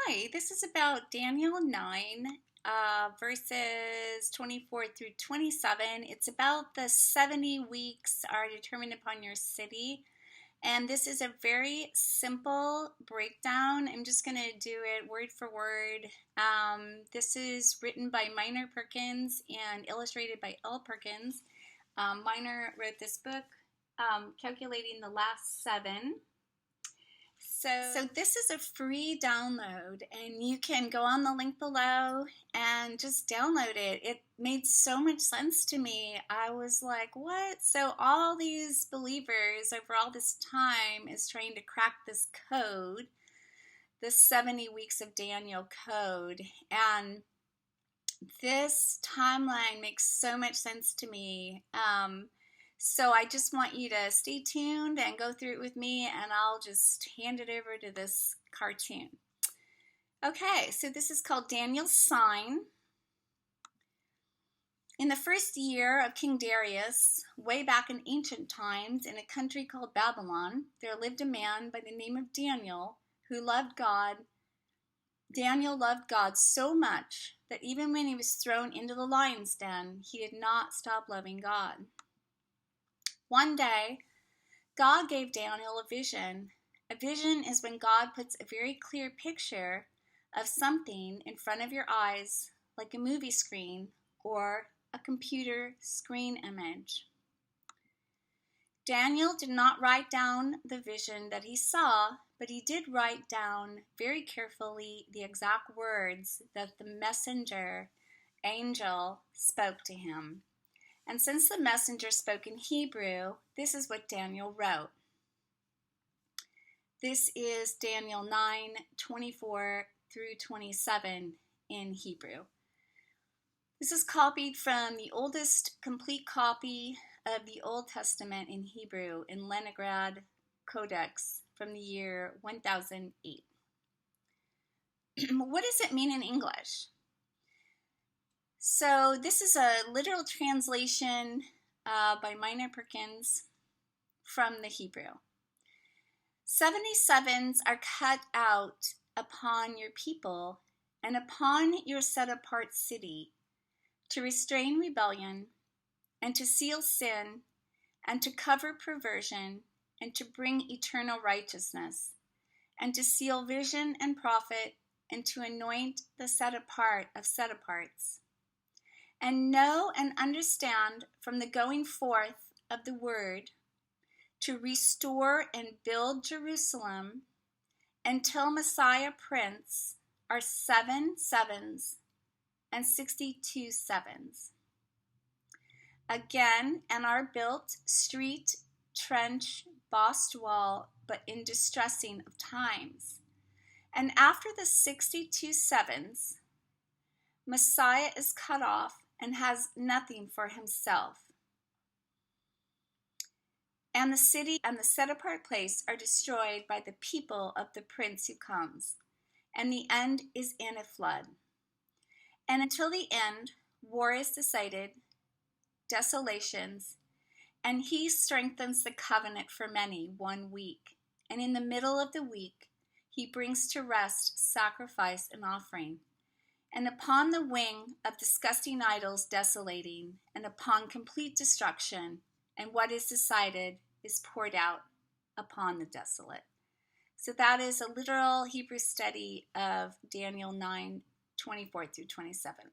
Hi, this is about Daniel 9, verses 24 through 27. It's about the 70 weeks are determined upon your city. And this is a very simple breakdown. I'm just going to do it word for word. This is written by Minor Perkins and illustrated by L. Perkins. Minor wrote this book, calculating the last seven. So this is a free download, and you can go on the link below and just download it. It made so much sense to me. I was like, what? So all these believers over all this time is trying to crack this code, this 70 weeks of Daniel code. And this timeline makes so much sense to me. So I just want you to stay tuned and go through it with me, and I'll just hand it over to this cartoon. Okay, so this is called Daniel's sign. In the first year of King Darius, way back in ancient times, in a country called Babylon, there lived a man by the name of Daniel who loved God. Daniel loved God so much that even when he was thrown into the lion's den, he did not stop loving God. One day, God gave Daniel a vision. A vision is when God puts a very clear picture of something in front of your eyes, like a movie screen or a computer screen image. Daniel did not write down the vision that he saw, but he did write down very carefully the exact words that the messenger angel spoke to him. And since the messenger spoke in Hebrew, this is what Daniel wrote. This is Daniel 9:24 through 27 in Hebrew. This is copied from the oldest complete copy of the Old Testament in Hebrew in Leningrad Codex from the year 1008. What does it mean in English? So this is a literal translation by Minor Perkins from the Hebrew. 77s are cut out upon your people and upon your set-apart city to restrain rebellion and to seal sin and to cover perversion and to bring eternal righteousness and to seal vision and prophet and to anoint the set-apart of set-aparts. And know and understand from the going forth of the word to restore and build Jerusalem until Messiah Prince are 7 sevens and 62 sevens. Again, and are built street, trench, bossed wall, but in distressing of times. And after the 62 sevens, Messiah is cut off and has nothing for himself. And the city and the set-apart place are destroyed by the people of the prince who comes, and the end is in a flood. And until the end, war is decided, desolations, and he strengthens the covenant for many 1 week. And in the middle of the week, he brings to rest sacrifice and offering. And upon the wing of disgusting idols desolating, and upon complete destruction, and what is decided is poured out upon the desolate. So that is a literal Hebrew study of Daniel 9:24 through 27.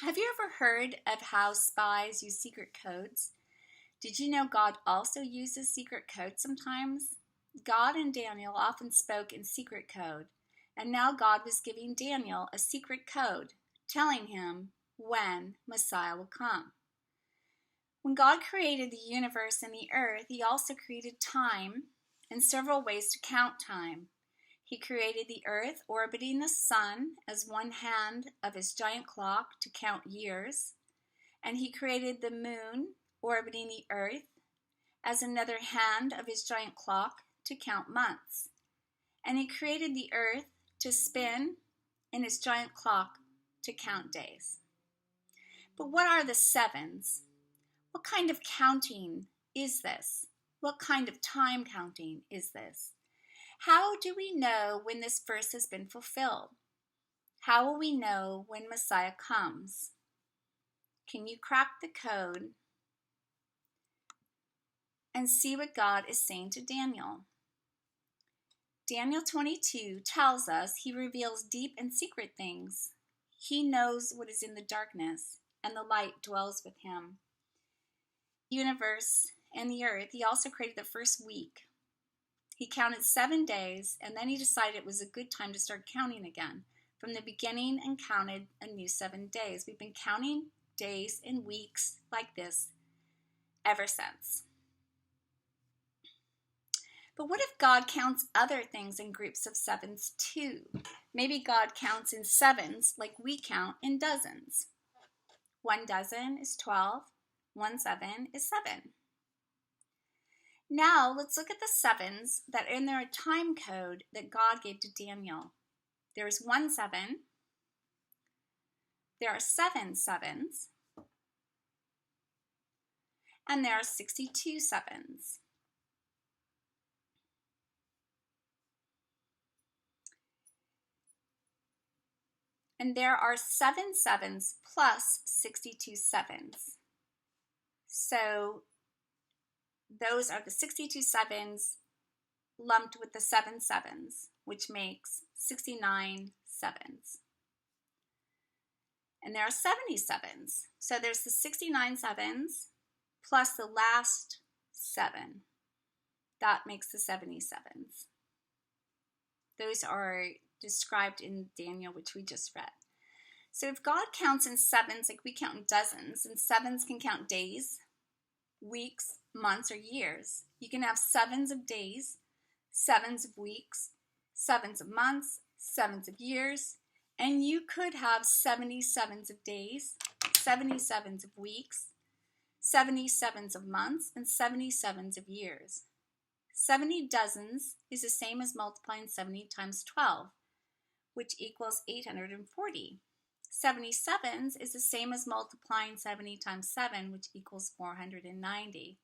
Have you ever heard of how spies use secret codes? Did you know God also uses secret codes sometimes? God and Daniel often spoke in secret code. And now God was giving Daniel a secret code, telling him when Messiah will come. When God created the universe and the earth, he also created time and several ways to count time. He created the earth orbiting the sun as one hand of his giant clock to count years, and he created the moon orbiting the earth as another hand of his giant clock to count months. And he created the earth to spin in his giant clock to count days. But what are the sevens? What kind of counting is this? What kind of time counting is this? How do we know when this verse has been fulfilled? How will we know when Messiah comes? Can you crack the code and see what God is saying to Daniel? Daniel 22 tells us he reveals deep and secret things. He knows what is in the darkness, and the light dwells with him. The universe and the earth, he also created the first week. He counted 7 days, and then he decided it was a good time to start counting again from the beginning and counted a new 7 days. We've been counting days and weeks like this ever since. But what if God counts other things in groups of sevens too? Maybe God counts in sevens like we count in dozens. 1 dozen is 12. 1 7 is 7. Now let's look at the sevens that are in their time code that God gave to Daniel. There is 1 7. There are 7 sevens. And there are 62 sevens. And there are 7 sevens plus 62 sevens. So those are the 62 sevens lumped with the 7 sevens, which makes 69 sevens. And there are 70 sevens. So there's the 69 sevens plus the last 7. That makes the 70 sevens. Those are described in Daniel, which we just read. So if God counts in sevens like we count in dozens, and sevens can count days, weeks, months, or years, you can have sevens of days, sevens of weeks, sevens of months, sevens of years, and you could have 77s of days, 77s of weeks, 77s of months, and 77s of years. 70 dozens is the same as multiplying 70 times 12, which equals 840. 77s is the same as multiplying 70 times 7, which equals 490.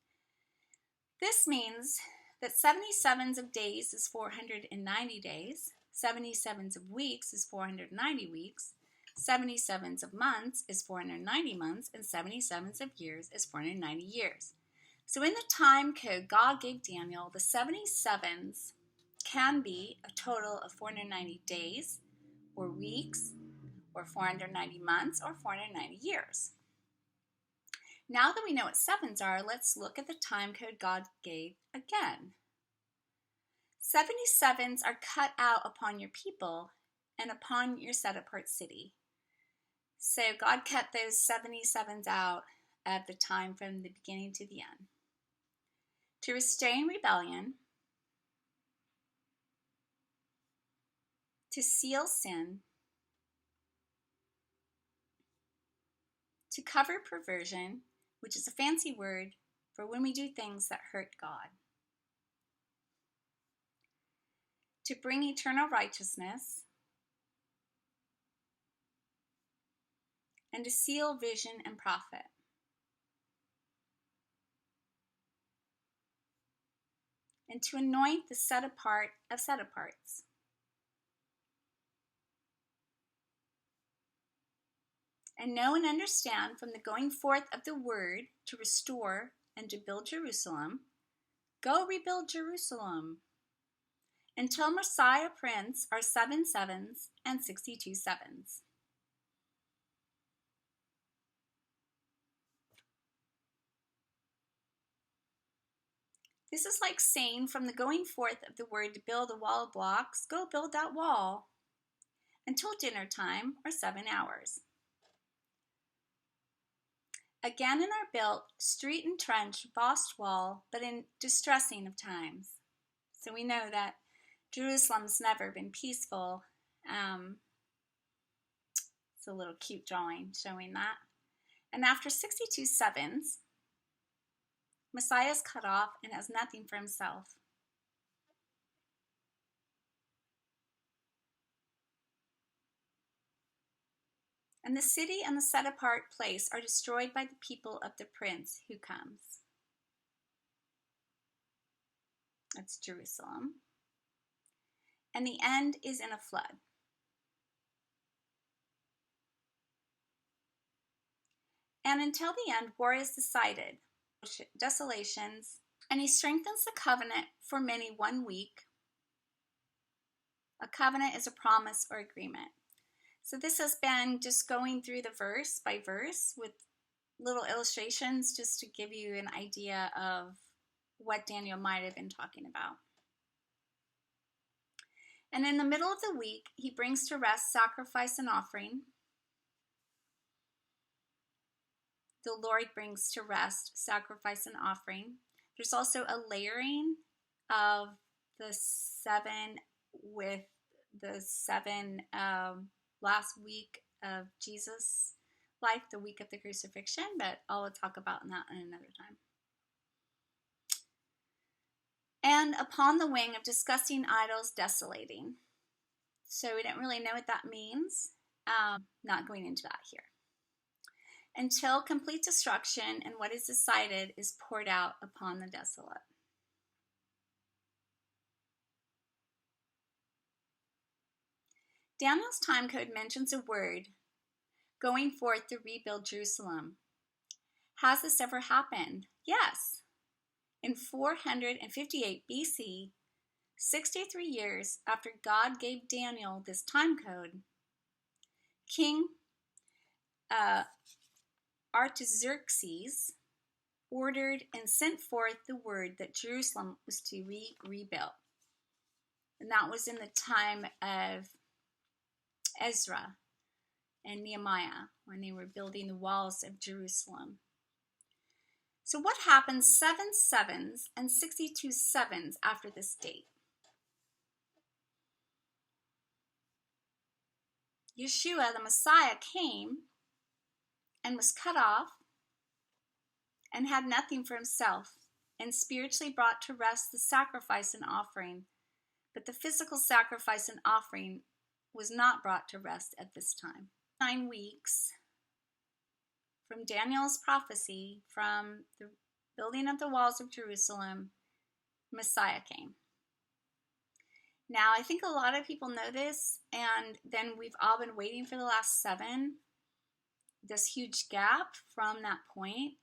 This means that 77s of days is 490 days, 77s of weeks is 490 weeks, 77s of months is 490 months, and 77s of years is 490 years. So in the time code God gave Daniel, the 77s can be a total of 490 days or weeks, or 490 months, or 490 years. Now that we know what sevens are, let's look at the time code God gave again. 77s are cut out upon your people and upon your set-apart city. So God cut those 77s out at the time from the beginning to the end. To restrain rebellion, to seal sin, to cover perversion, which is a fancy word for when we do things that hurt God, to bring eternal righteousness, and to seal vision and prophet. And to anoint the set apart of set aparts. And know and understand from the going forth of the word to restore and to build Jerusalem. Go rebuild Jerusalem. Until Messiah Prince are 7 sevens and 62 sevens. This is like saying from the going forth of the word to build a wall of blocks, go build that wall. Until dinner time are 7 hours. Again in our built, street and trench, bossed wall, but in distressing of times. So we know that Jerusalem's never been peaceful. It's a little cute drawing showing that. And after 62 sevens, Messiah is cut off and has nothing for himself. And the city and the set-apart place are destroyed by the people of the prince who comes. That's Jerusalem. and the end is in a flood. And until the end, war is decided. Desolations. And he strengthens the covenant for many 1 week. A covenant is a promise or agreement. So this has been just going through the verse by verse with little illustrations just to give you an idea of what Daniel might have been talking about. And in the middle of the week, he brings to rest sacrifice and offering. The Lord brings to rest sacrifice and offering. There's also a layering of the 7 with the 7 last week of Jesus' life, the week of the crucifixion, but I'll talk about that in another time. And upon the wing of disgusting idols desolating. So we don't really know what that means. Not going into that here. Until complete destruction and what is decided is poured out upon the desolate. Daniel's time code mentions a word, going forth to rebuild Jerusalem. Has this ever happened? Yes. In 458 BC, 63 years after God gave Daniel this time code, King Artaxerxes ordered and sent forth the word that Jerusalem was to be rebuilt. And that was in the time of Ezra and Nehemiah when they were building the walls of Jerusalem. So what happens 7 sevens and 62 sevens after this date? Yeshua, the Messiah, came and was cut off and had nothing for himself, and spiritually brought to rest the sacrifice and offering. But the physical sacrifice and offering was not brought to rest at this time. 9 weeks from Daniel's prophecy, from the building of the walls of Jerusalem, Messiah came. Now, I think a lot of people know this, and then we've all been waiting for the last 7, this huge gap from that point.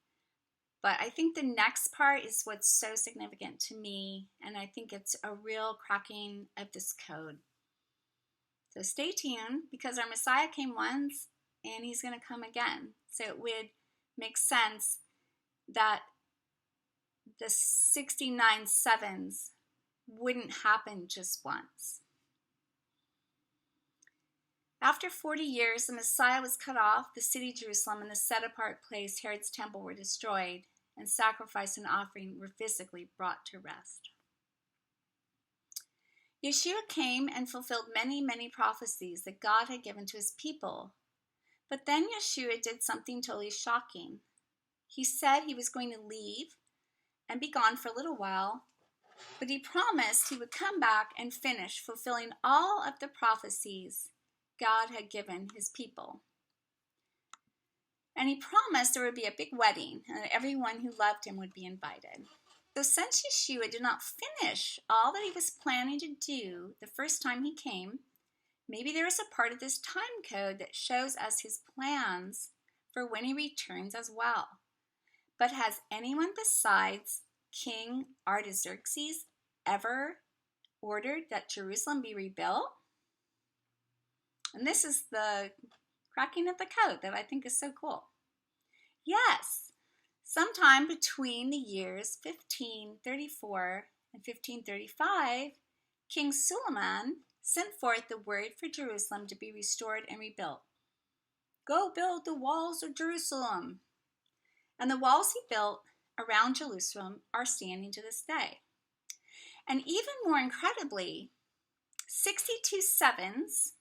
But I think the next part is what's so significant to me, and I think it's a real cracking of this code. So stay tuned, because our Messiah came once, and he's going to come again. So it would make sense that the 69 sevens wouldn't happen just once. After 40 years, the Messiah was cut off, the city Jerusalem and the set-apart place, Herod's temple, were destroyed, and sacrifice and offering were physically brought to rest. Yeshua came and fulfilled many, many prophecies that God had given to his people. But then Yeshua did something totally shocking. He said he was going to leave and be gone for a little while, but he promised he would come back and finish fulfilling all of the prophecies God had given his people. And he promised there would be a big wedding and that everyone who loved him would be invited. So since Yeshua did not finish all that he was planning to do the first time he came, maybe there is a part of this time code that shows us his plans for when he returns as well. But has anyone besides King Artaxerxes ever ordered that Jerusalem be rebuilt? And this is the cracking of the code that I think is so cool. Yes, sometime between the years 1534 and 1535, King Suleiman sent forth the word for Jerusalem to be restored and rebuilt. Go build the walls of Jerusalem. And the walls he built around Jerusalem are standing to this day. And even more incredibly, 62 sevens,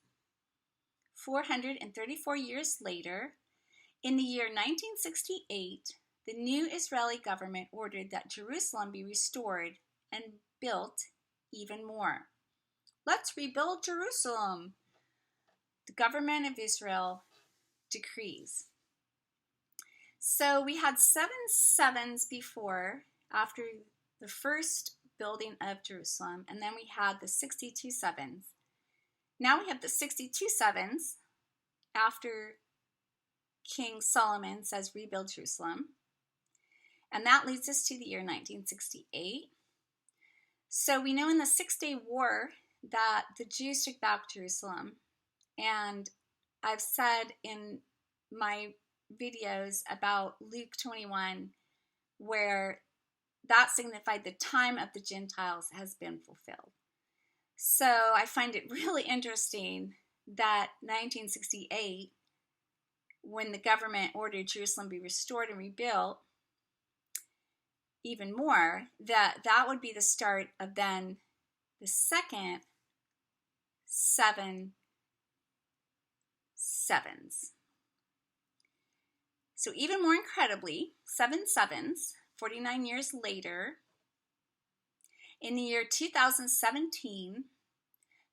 434 years later, in the year 1968, the new Israeli government ordered that Jerusalem be restored and built even more. Let's rebuild Jerusalem, the government of Israel decrees. So we had 7 sevens before, after the first building of Jerusalem, and then we had the 62 sevens. Now we have the 62 sevens after King Solomon says rebuild Jerusalem, and that leads us to the year 1968. So we know in the 6-day war that the Jews took back Jerusalem, and I've said in my videos about Luke 21 where that signified the time of the Gentiles has been fulfilled. So I find it really interesting that 1968, when the government ordered Jerusalem be restored and rebuilt even more, that would be the start of then the second 7 sevens. So even more incredibly, 7 sevens, 49 years later, in the year 2017,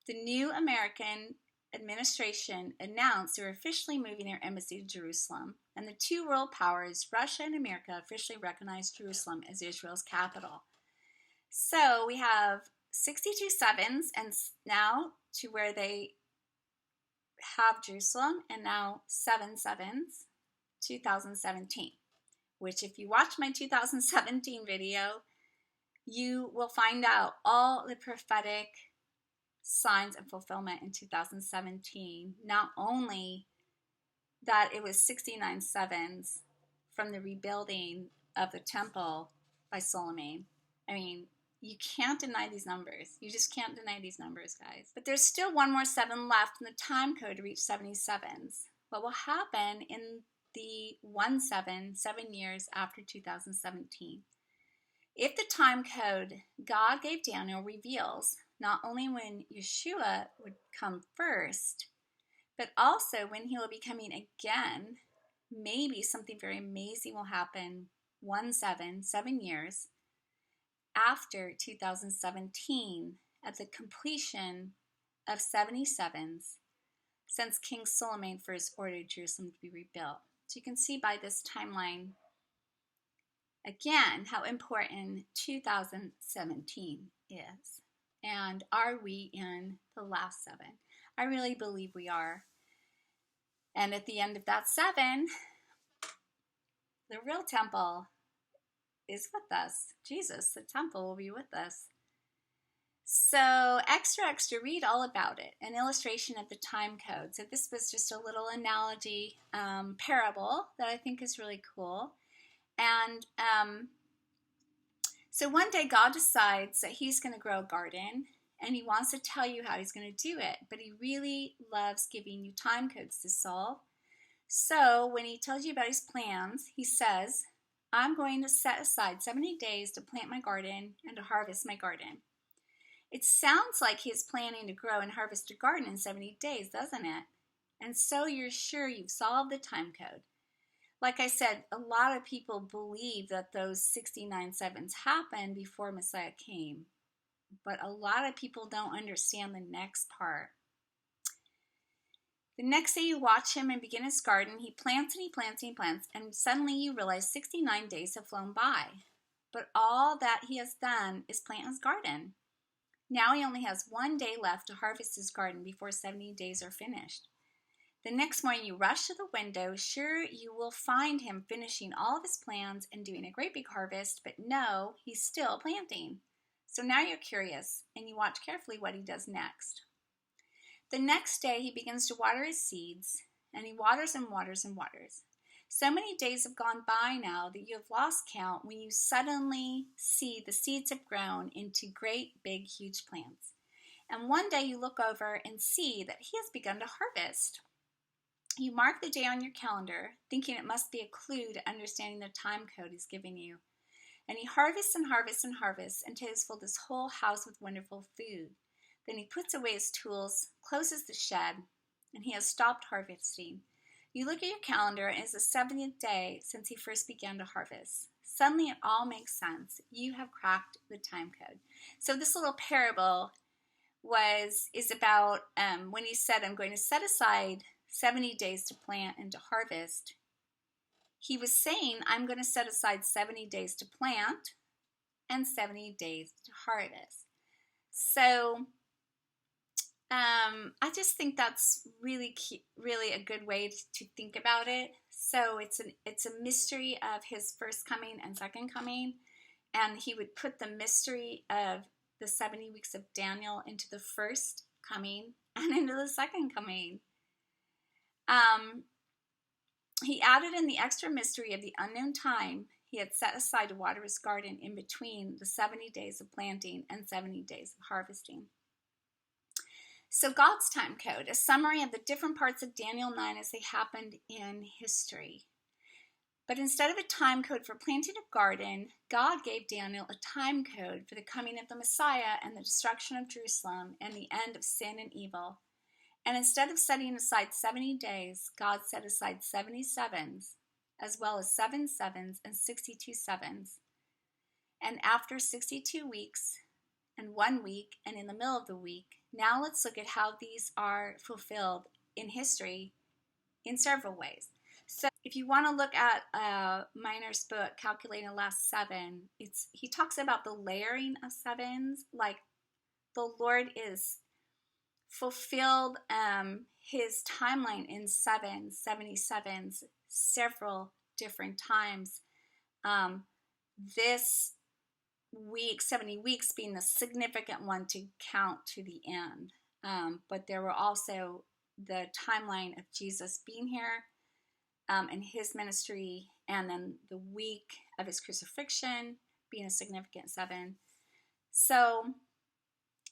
the new American administration announced they were officially moving their embassy to Jerusalem, and the two world powers, Russia and America, officially recognized Jerusalem as Israel's capital. So we have 62 sevens, and now to where they have Jerusalem, and now 7 sevens, 2017, which if you watch my 2017 video, you will find out all the prophetic signs and fulfillment in 2017. Not only that it was 69 sevens from the rebuilding of the temple by Solomon. I mean, you can't deny these numbers. You just can't deny these numbers, guys. But there's still one more 7 left in the time code to reach 77s. What will happen in the 7 years after 2017? If the time code God gave Daniel reveals not only when Yeshua would come first, but also when he will be coming again, maybe something very amazing will happen 7 years after 2017 at the completion of 77s since King Solomon first ordered Jerusalem to be rebuilt. So you can see by this timeline again how important 2017 is. And are we in the last 7? I really believe we are. And at the end of that 7, the real temple is with us. Jesus, the temple, will be with us. So extra, read all about it. An illustration of the time code. So this was just a little analogy parable that I think is really cool. And so one day God decides that he's going to grow a garden, and he wants to tell you how he's going to do it, but he really loves giving you time codes to solve. So when he tells you about his plans, he says, I'm going to set aside 70 days to plant my garden and to harvest my garden. It sounds like he's planning to grow and harvest a garden in 70 days, doesn't it? And so you're sure you've solved the time code. Like I said, a lot of people believe that those 69 sevens happened before Messiah came. But a lot of people don't understand the next part. The next day you watch him and begin his garden. He plants and he plants and he plants. And suddenly you realize 69 days have flown by. But all that he has done is plant his garden. Now he only has 1 day left to harvest his garden before 70 days are finished. The next morning you rush to the window, sure you will find him finishing all of his plans and doing a great big harvest, but no, he's still planting. So now you're curious, and you watch carefully what he does next. The next day he begins to water his seeds, and he waters and waters and waters. So many days have gone by now that you have lost count when you suddenly see the seeds have grown into great, big, huge plants. And one day you look over and see that he has begun to harvest. You mark the day on your calendar, thinking it must be a clue to understanding the time code he's giving you. And he harvests and harvests and harvests until he's filled his whole house with wonderful food. Then he puts away his tools, closes the shed, and he has stopped harvesting. You look at your calendar, and it's the 70th day since he first began to harvest. Suddenly it all makes sense. You have cracked the time code. So this little parable is about when he said, I'm going to set aside 70 days to plant and to harvest. He was saying, I'm going to set aside 70 days to plant and 70 days to harvest. So I just think that's really really a good way to think about it. So it's a mystery of his first coming and second coming, and he would put the mystery of the 70 weeks of Daniel into the first coming and into the second coming. He added in the extra mystery of the unknown time he had set aside to water his garden in between the 70 days of planting and 70 days of harvesting. So God's time code, a summary of the different parts of Daniel 9 as they happened in history. But instead of a time code for planting a garden, God gave Daniel a time code for the coming of the Messiah and the destruction of Jerusalem and the end of sin and evil. And instead of setting aside 70 days, God set aside 70 sevens, as well as 7 sevens and 62 sevens. And after 62 weeks, and 1 week, and in the middle of the week, now let's look at how these are fulfilled in history in several ways. So if you want to look at Miner's book, Calculating the Last Seven, he talks about the layering of sevens, like the Lord is fulfilled his timeline in 77s, several different times. This week, 70 weeks being the significant one to count to the end. But there were also the timeline of Jesus being here and his ministry, and then the week of his crucifixion being a significant 7. So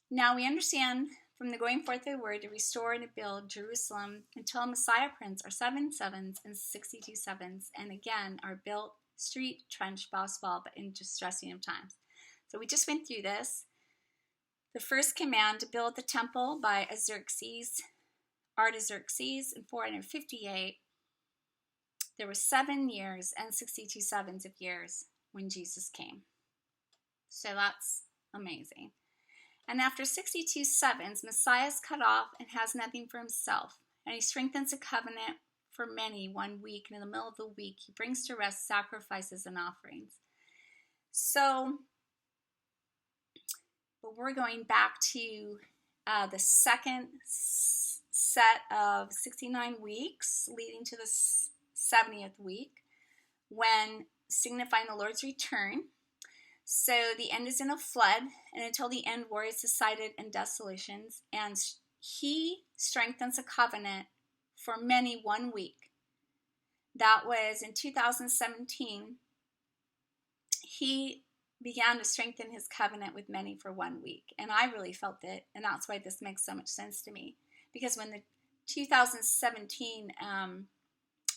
now we understand from the going forth of the word to restore and to build Jerusalem until a Messiah Prince are 7 sevens and 62 sevens, and again are built street, trench, boss wall, but in distressing of times. So we just went through this. The first command to build the temple by Artaxerxes in 458. There were 7 years and 62 sevens of years when Jesus came. So that's amazing. And after 62 sevens, Messiah is cut off and has nothing for himself. And he strengthens a covenant for many 1 week. And in the middle of the week, he brings to rest sacrifices and offerings. So, but we're going back to the second set of 69 weeks leading to the 70th week, when signifying the Lord's return. So the end is in a flood, and until the end, war is decided in desolations, and he strengthens a covenant for many 1 week. That was in 2017. He began to strengthen his covenant with many for 1 week, and I really felt it, and that's why this makes so much sense to me, because when the 2017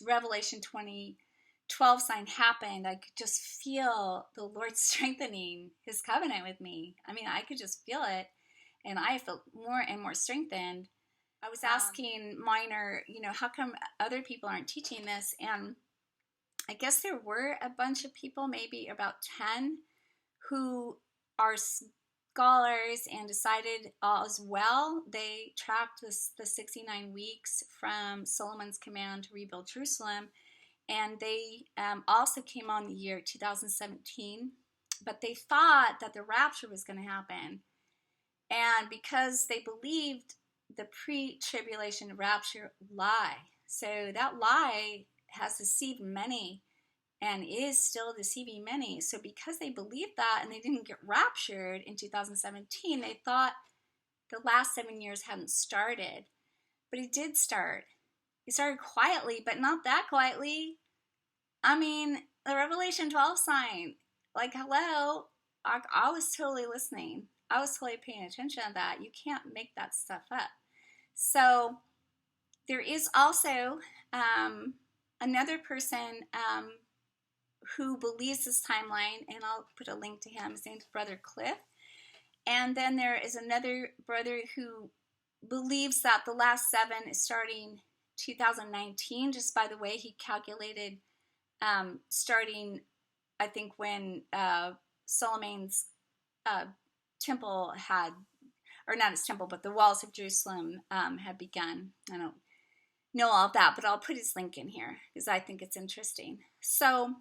Revelation 20:12 sign happened, I could just feel the Lord strengthening his covenant with me. I mean, I could just feel it, and I felt more and more strengthened. I was asking Miner, how come other people aren't teaching this? And I guess there were a bunch of people, maybe about 10, who are scholars and decided as well. They tracked the 69 weeks from Solomon's command to rebuild Jerusalem, and they also came on the year 2017, but they thought that the rapture was going to happen. And because they believed the pre-tribulation rapture lie, so that lie has deceived many and is still deceiving many. So because they believed that and they didn't get raptured in 2017, they thought the last 7 years hadn't started. But it did start. It started quietly, but not that quietly. I mean, the Revelation 12 sign, like, hello, I was totally listening. I was totally paying attention to that. You can't make that stuff up. So there is also another person who believes this timeline, and I'll put a link to him. His name's Brother Cliff. And then there is another brother who believes that the last 7 is starting 2019, just by the way he calculated starting, I think, when Solomon's temple had, or not his temple, but the walls of Jerusalem had begun. I don't know all of that, but I'll put his link in here because I think it's interesting. So,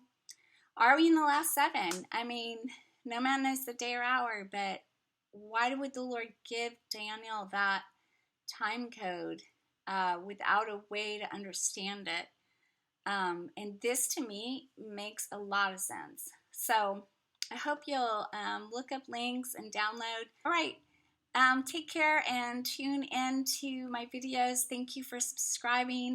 are we in the last 7? I mean, no man knows the day or hour, but why would the Lord give Daniel that time code without a way to understand it? And this to me makes a lot of sense. So I hope you'll look up links and download. All right. Take care and tune in to my videos. Thank you for subscribing.